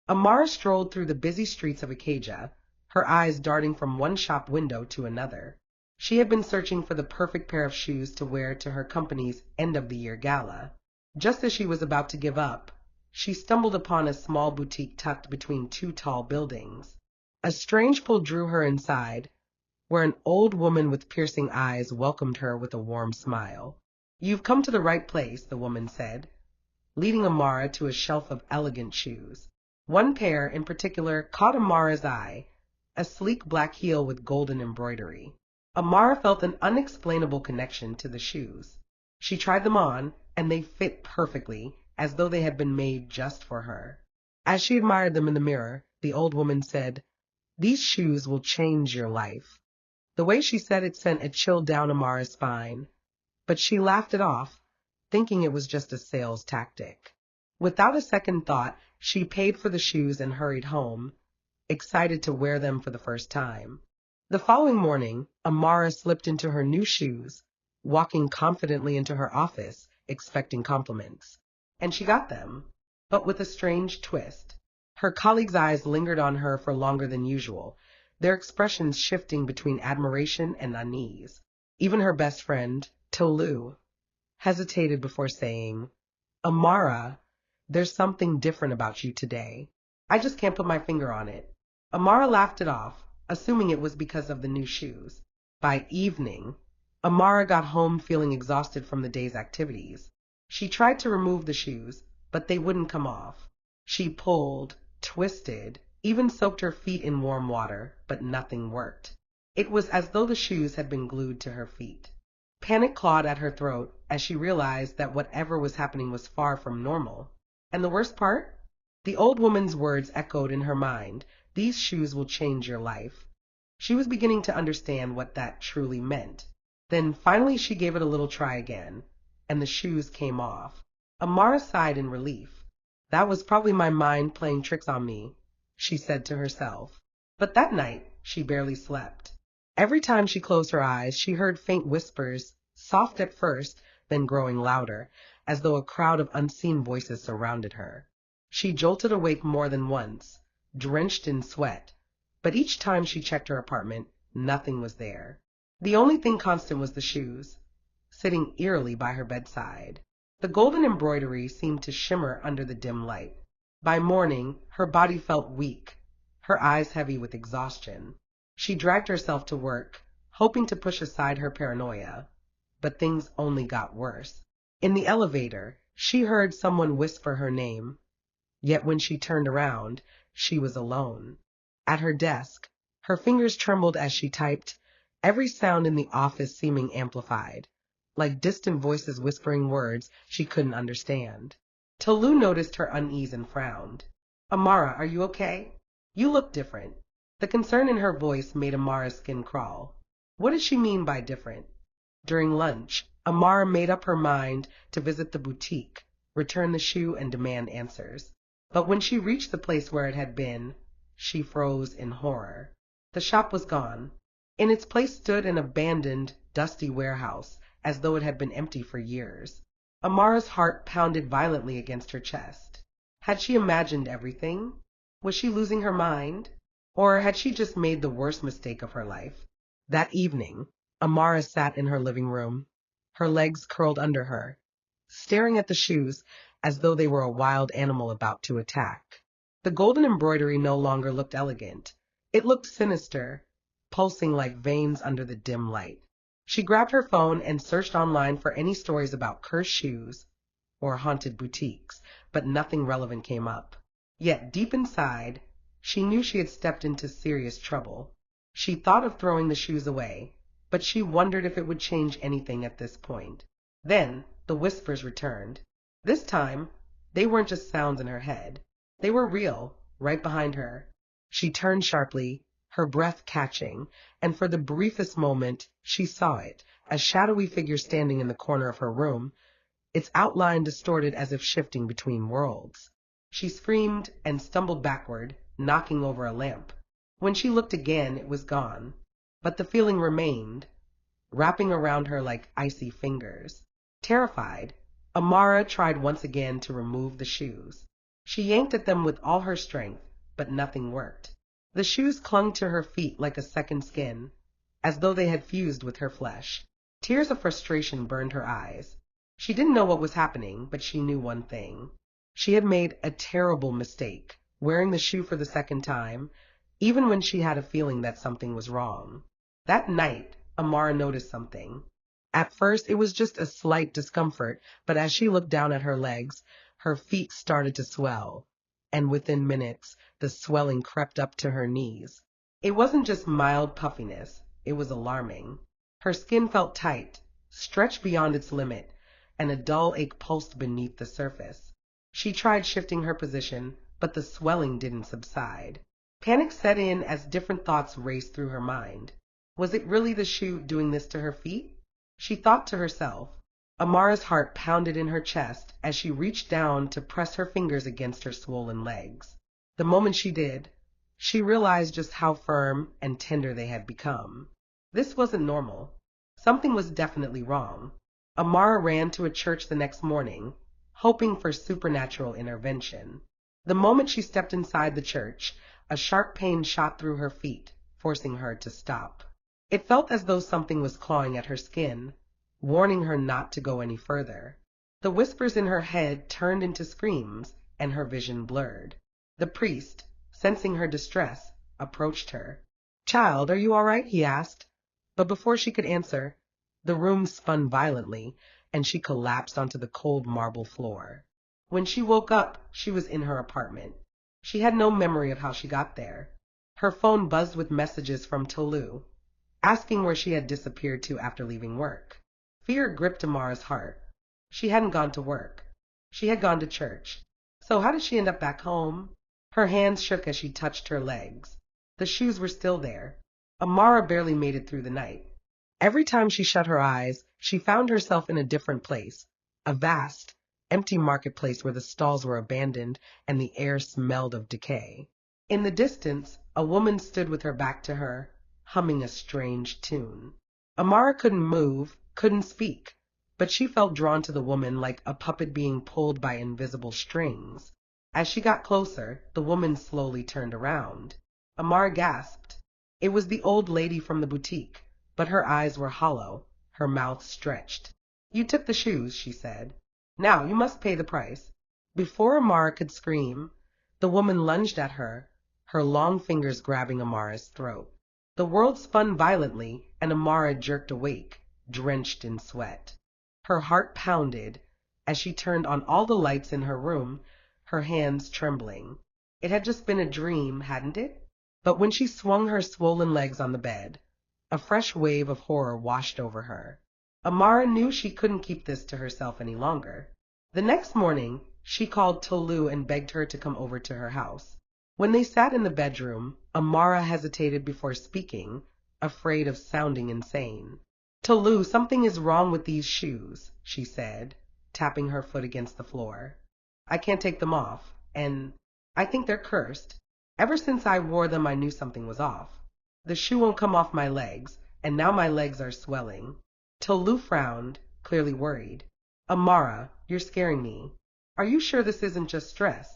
Amara strolled through the busy streets of Acadia, her eyes darting from one shop window to another. She had been searching for the perfect pair of shoes to wear to her company's end-of-the-year gala. Just as she was about to give up, she stumbled upon a small boutique tucked between two tall buildings. A strange pull drew her inside, where an old woman with piercing eyes welcomed her with a warm smile. "You've come to the right place," the woman said, leading Amara to a shelf of elegant shoes. One pair in particular caught Amara's eye, a sleek black heel with golden embroidery. Amara felt an unexplainable connection to the shoes. She tried them on, and they fit perfectly, as though they had been made just for her. As she admired them in the mirror, the old woman said, "These shoes will change your life." The way she said it sent a chill down Amara's spine, but she laughed it off, thinking it was just a sales tactic. Without a second thought, she paid for the shoes and hurried home, excited to wear them for the first time. The following morning, Amara slipped into her new shoes, walking confidently into her office, expecting compliments. And she got them, but with a strange twist. Her colleagues' eyes lingered on her for longer than usual, their expressions shifting between admiration and unease. Even her best friend, Tolu, hesitated before saying, "Amara, there's something different about you today. I just can't put my finger on it." Amara laughed it off, assuming it was because of the new shoes. By evening, Amara got home feeling exhausted from the day's activities. She tried to remove the shoes, but they wouldn't come off. She pulled, twisted, even soaked her feet in warm water, but nothing worked. It was as though the shoes had been glued to her feet. Panic clawed at her throat as she realized that whatever was happening was far from normal. And the worst part? The old woman's words echoed in her mind, "These shoes will change your life." She was beginning to understand what that truly meant. Then finally she gave it a little try again, and the shoes came off. Amara sighed in relief. "That was probably my mind playing tricks on me," she said to herself. But that night, she barely slept. Every time she closed her eyes, she heard faint whispers, soft at first, then growing louder, as though a crowd of unseen voices surrounded her. She jolted awake more than once, drenched in sweat, but each time she checked her apartment, nothing was there. The only thing constant was the shoes, sitting eerily by her bedside. The golden embroidery seemed to shimmer under the dim light. By morning, her body felt weak, her eyes heavy with exhaustion. She dragged herself to work, hoping to push aside her paranoia, but things only got worse. In the elevator, she heard someone whisper her name, yet when she turned around, she was alone. At her desk, her fingers trembled as she typed, every sound in the office seeming amplified, like distant voices whispering words she couldn't understand. Tolu noticed her unease and frowned. "Amara, are you okay? You look different." The concern in her voice made Amara's skin crawl. What did she mean by different? During lunch, Amara made up her mind to visit the boutique, return the shoe, and demand answers. But when she reached the place where it had been, she froze in horror. The shop was gone. In its place stood an abandoned, dusty warehouse, as though it had been empty for years. Amara's heart pounded violently against her chest. Had she imagined everything? Was she losing her mind? Or had she just made the worst mistake of her life? That evening, Amara sat in her living room, her legs curled under her, staring at the shoes as though they were a wild animal about to attack. The golden embroidery no longer looked elegant. It looked sinister, pulsing like veins under the dim light. She grabbed her phone and searched online for any stories about cursed shoes or haunted boutiques, but nothing relevant came up. Yet deep inside, she knew she had stepped into serious trouble. She thought of throwing the shoes away, but she wondered if it would change anything at this point. Then the whispers returned. This time, they weren't just sounds in her head. They were real, right behind her. She turned sharply, her breath catching, and for the briefest moment she saw it, a shadowy figure standing in the corner of her room, its outline distorted as if shifting between worlds. She screamed and stumbled backward, knocking over a lamp. When she looked again, it was gone, but the feeling remained, wrapping around her like icy fingers. Terrified, Amara tried once again to remove the shoes. She yanked at them with all her strength, but nothing worked. The shoes clung to her feet like a second skin, as though they had fused with her flesh. Tears of frustration burned her eyes. She didn't know what was happening, but she knew one thing. She had made a terrible mistake, wearing the shoe for the second time, even when she had a feeling that something was wrong. That night, Amara noticed something. At first, it was just a slight discomfort, but as she looked down at her legs, her feet started to swell, and within minutes, the swelling crept up to her knees. It wasn't just mild puffiness, it was alarming. Her skin felt tight, stretched beyond its limit, and a dull ache pulsed beneath the surface. She tried shifting her position, but the swelling didn't subside. Panic set in as different thoughts raced through her mind. Was it really the shoe doing this to her feet? She thought to herself. Amara's heart pounded in her chest as she reached down to press her fingers against her swollen legs. The moment she did, she realized just how firm and tender they had become. This wasn't normal. Something was definitely wrong. Amara ran to a church the next morning, hoping for supernatural intervention. The moment she stepped inside the church, a sharp pain shot through her feet, forcing her to stop. It felt as though something was clawing at her skin, warning her not to go any further. The whispers in her head turned into screams, and her vision blurred. The priest, sensing her distress, approached her. "Child, are you all right?" he asked. But before she could answer, the room spun violently, and she collapsed onto the cold marble floor. When she woke up, she was in her apartment. She had no memory of how she got there. Her phone buzzed with messages from Tolu, asking where she had disappeared to after leaving work. Fear gripped Amara's heart. She hadn't gone to work. She had gone to church. So how did she end up back home? Her hands shook as she touched her legs. The shoes were still there. Amara barely made it through the night. Every time she shut her eyes, she found herself in a different place, a vast, empty marketplace where the stalls were abandoned and the air smelled of decay. In the distance, a woman stood with her back to her, humming a strange tune. Amara couldn't move, couldn't speak, but she felt drawn to the woman like a puppet being pulled by invisible strings. As she got closer, the woman slowly turned around. Amara gasped. It was the old lady from the boutique, but her eyes were hollow, her mouth stretched. "You took the shoes," she said. "Now you must pay the price." Before Amara could scream, the woman lunged at her, her long fingers grabbing Amara's throat. The world spun violently, and Amara jerked awake, drenched in sweat. Her heart pounded as she turned on all the lights in her room, her hands trembling. It had just been a dream, hadn't it? But when she swung her swollen legs on the bed, a fresh wave of horror washed over her. Amara knew she couldn't keep this to herself any longer. The next morning, she called Tolu and begged her to come over to her house. When they sat in the bedroom, Amara hesitated before speaking, afraid of sounding insane. "Tolu, something is wrong with these shoes," she said, tapping her foot against the floor. "I can't take them off, and I think they're cursed. Ever since I wore them, I knew something was off. The shoe won't come off my legs, and now my legs are swelling." Tolu frowned, clearly worried. "Amara, you're scaring me. Are you sure this isn't just stress?"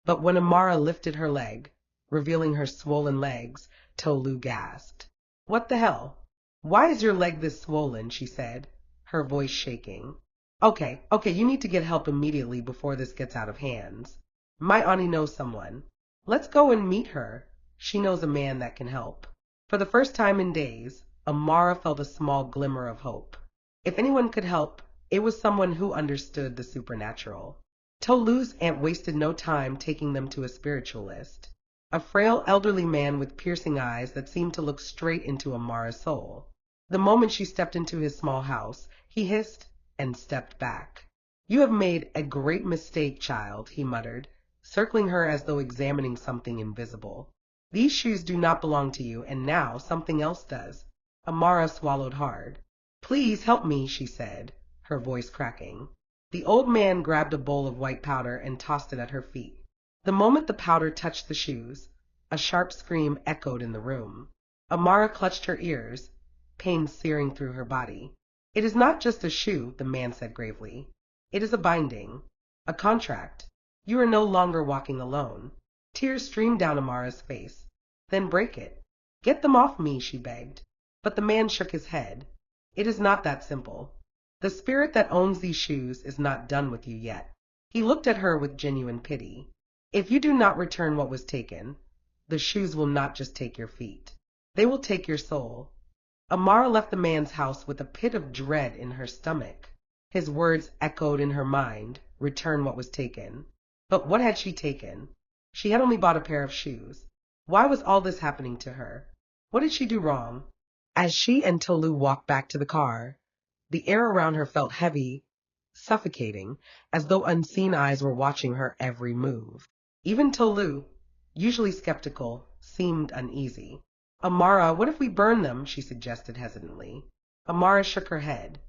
But when Amara lifted her leg, revealing her swollen legs, Tolu gasped. "What the hell? Why is your leg this swollen?" she said, her voice shaking. Okay, you need to get help immediately before this gets out of hands. My auntie knows someone. Let's go and meet her. She knows a man that can help." For the first time in days, Amara felt a small glimmer of hope. If anyone could help, it was someone who understood the supernatural. Tolu's aunt wasted no time taking them to a spiritualist, a frail elderly man with piercing eyes that seemed to look straight into Amara's soul. The moment she stepped into his small house, he hissed and stepped back. "You have made a great mistake, child," he muttered, circling her as though examining something invisible. "These shoes do not belong to you, and now something else does." Amara swallowed hard. "Please help me," she said, her voice cracking. The old man grabbed a bowl of white powder and tossed it at her feet. The moment the powder touched the shoes, a sharp scream echoed in the room. Amara clutched her ears, pain searing through her body. "It is not just a shoe," the man said gravely. "It is a binding, a contract. You are no longer walking alone. Tears streamed down Amara's face. Then break it. Get them off me, she begged. But the man shook his head. It is not that simple. The spirit that owns these shoes is not done with you yet. He looked at her with genuine pity. If you do not return what was taken, the shoes will not just take your feet. They will take your soul. Amara left the man's house with a pit of dread in her stomach. His words echoed in her mind, return what was taken. But what had she taken? She had only bought a pair of shoes. Why was all this happening to her? What did she do wrong? As she and Tolu walked back to the car, the air around her felt heavy, suffocating, as though unseen eyes were watching her every move. Even Tolu, usually skeptical, seemed uneasy. Amara, what if we burn them? She suggested hesitantly. Amara shook her head.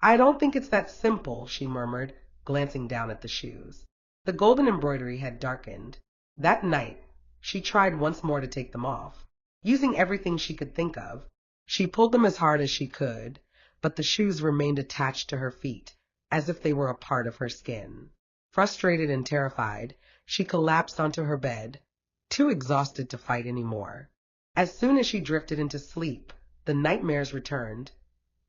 I don't think it's that simple, she murmured, glancing down at the shoes. The golden embroidery had darkened. That night, she tried once more to take them off. Using everything she could think of, she pulled them as hard as she could, but the shoes remained attached to her feet, as if they were a part of her skin. Frustrated and terrified, she collapsed onto her bed, too exhausted to fight any more. As soon as she drifted into sleep, the nightmares returned.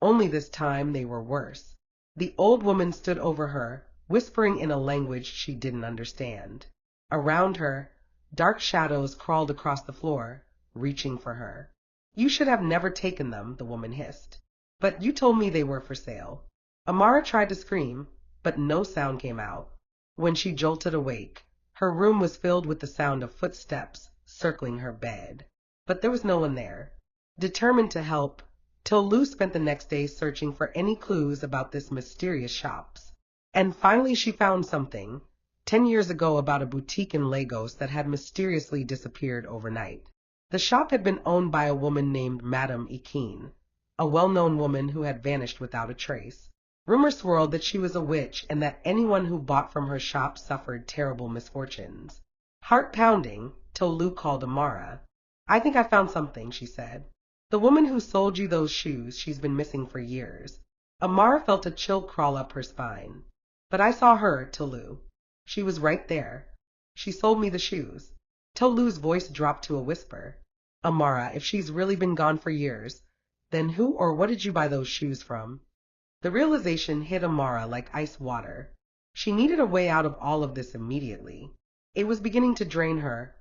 Only this time they were worse. The old woman stood over her, whispering in a language she didn't understand. Around her, dark shadows crawled across the floor, reaching for her. You should have never taken them, the woman hissed. But you told me they were for sale. Amara tried to scream, but no sound came out. When she jolted awake, her room was filled with the sound of footsteps circling her bed. But there was no one there. Determined to help, Tolu spent the next day searching for any clues about this mysterious shops. And finally she found something, 10 years ago, about a boutique in Lagos that had mysteriously disappeared overnight. The shop had been owned by a woman named Madame Ikeen, a well-known woman who had vanished without a trace. Rumors swirled that she was a witch and that anyone who bought from her shop suffered terrible misfortunes. Heart-pounding, Tolu called Amara. I think I found something, she said. The woman who sold you those shoes, she's been missing for years. Amara felt a chill crawl up her spine. But I saw her, Tolu. She was right there. She sold me the shoes. Tolu's voice dropped to a whisper. Amara, if she's really been gone for years, then who or what did you buy those shoes from? The realization hit Amara like ice water. She needed a way out of all of this immediately. It was beginning to drain her.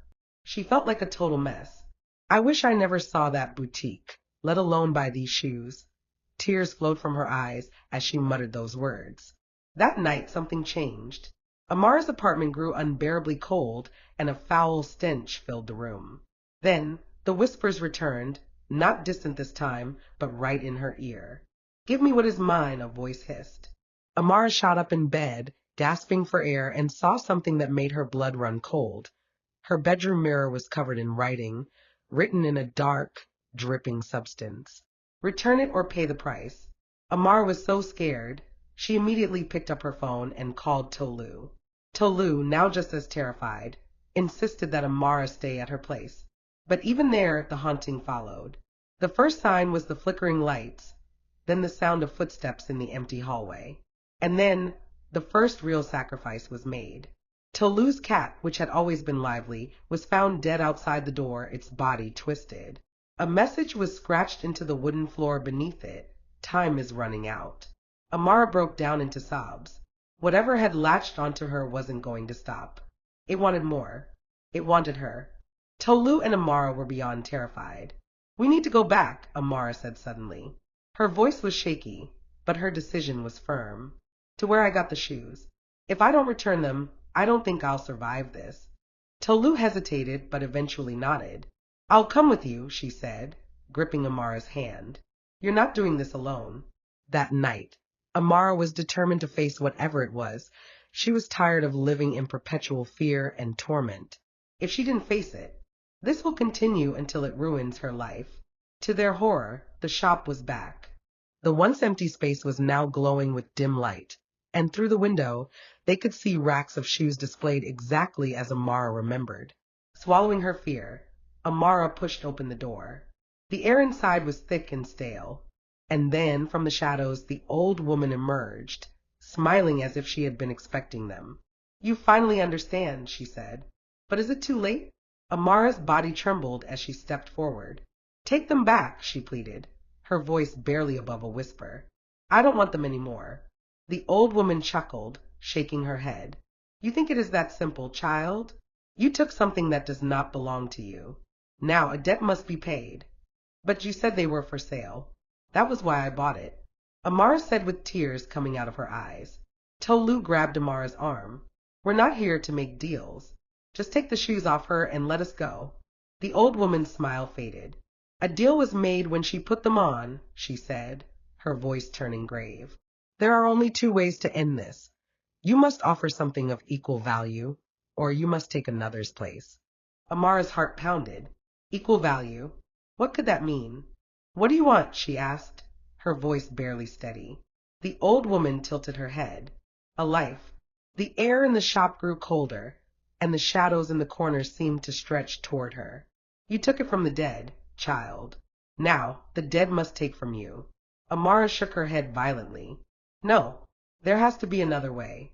She felt like a total mess. I wish I never saw that boutique, let alone buy these shoes. Tears flowed from her eyes as she muttered those words. That night something changed. Amara's apartment grew unbearably cold, and a foul stench filled the room. Then the whispers returned, not distant this time, but right in her ear. Give me what is mine, a voice hissed. Amara shot up in bed, gasping for air, and saw something that made her blood run cold. Her bedroom mirror was covered in writing, written in a dark, dripping substance. Return it or pay the price. Amara was so scared, she immediately picked up her phone and called Tolu. Tolu, now just as terrified, insisted that Amara stay at her place. But even there, the haunting followed. The first sign was the flickering lights, then the sound of footsteps in the empty hallway. And then, the first real sacrifice was made. Tolu's cat, which had always been lively, was found dead outside the door, its body twisted. A message was scratched into the wooden floor beneath it. Time is running out. Amara broke down into sobs. Whatever had latched onto her wasn't going to stop. It wanted more. It wanted her. Tolu and Amara were beyond terrified. We need to go back, Amara said suddenly. Her voice was shaky, but her decision was firm. To where I got the shoes. If I don't return them, I don't think I'll survive this. Tolu hesitated, but eventually nodded. I'll come with you, she said, gripping Amara's hand. You're not doing this alone. That night, Amara was determined to face whatever it was. She was tired of living in perpetual fear and torment. If she didn't face it, this will continue until it ruins her life. To their horror, the shop was back. The once empty space was now glowing with dim light, and through the window, they could see racks of shoes displayed exactly as Amara remembered. Swallowing her fear, Amara pushed open the door. The air inside was thick and stale, and then, from the shadows, the old woman emerged, smiling as if she had been expecting them. You finally understand, she said. But is it too late? Amara's body trembled as she stepped forward. Take them back, she pleaded, her voice barely above a whisper. I don't want them anymore. The old woman chuckled, shaking her head. You think it is that simple, child? You took something that does not belong to you. Now a debt must be paid. But you said they were for sale. That was why I bought it, Amara said with tears coming out of her eyes. Tolu grabbed Amara's arm. We're not here to make deals. Just take the shoes off her and let us go. The old woman's smile faded. A deal was made when she put them on, she said, her voice turning grave. There are only two ways to end this. You must offer something of equal value, or you must take another's place. Amara's heart pounded. Equal value? What could that mean? What do you want? She asked, her voice barely steady. The old woman tilted her head. A life. The air in the shop grew colder, and the shadows in the corners seemed to stretch toward her. You took it from the dead, child. Now, the dead must take from you. Amara shook her head violently. No, there has to be another way.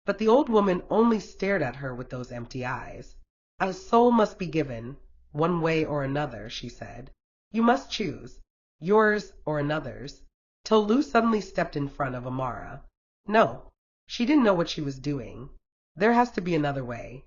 But the old woman only stared at her with those empty eyes. A soul must be given, one way or another, she said. You must choose, yours or another's. Tolu suddenly stepped in front of Amara. No, she didn't know what she was doing. There has to be another way.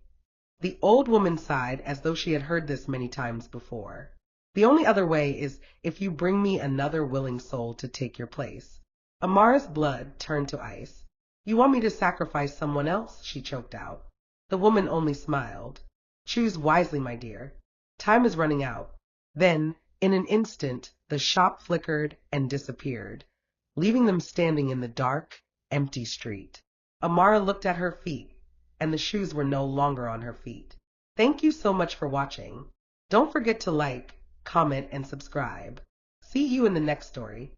The old woman sighed as though she had heard this many times before. The only other way is if you bring me another willing soul to take your place. Amara's blood turned to ice. You want me to sacrifice someone else? She choked out. The woman only smiled. Choose wisely, my dear. Time is running out. Then, in an instant, the shop flickered and disappeared, leaving them standing in the dark, empty street. Amara looked at her feet, and the shoes were no longer on her feet. Thank you so much for watching. Don't forget to like, comment, and subscribe. See you in the next story.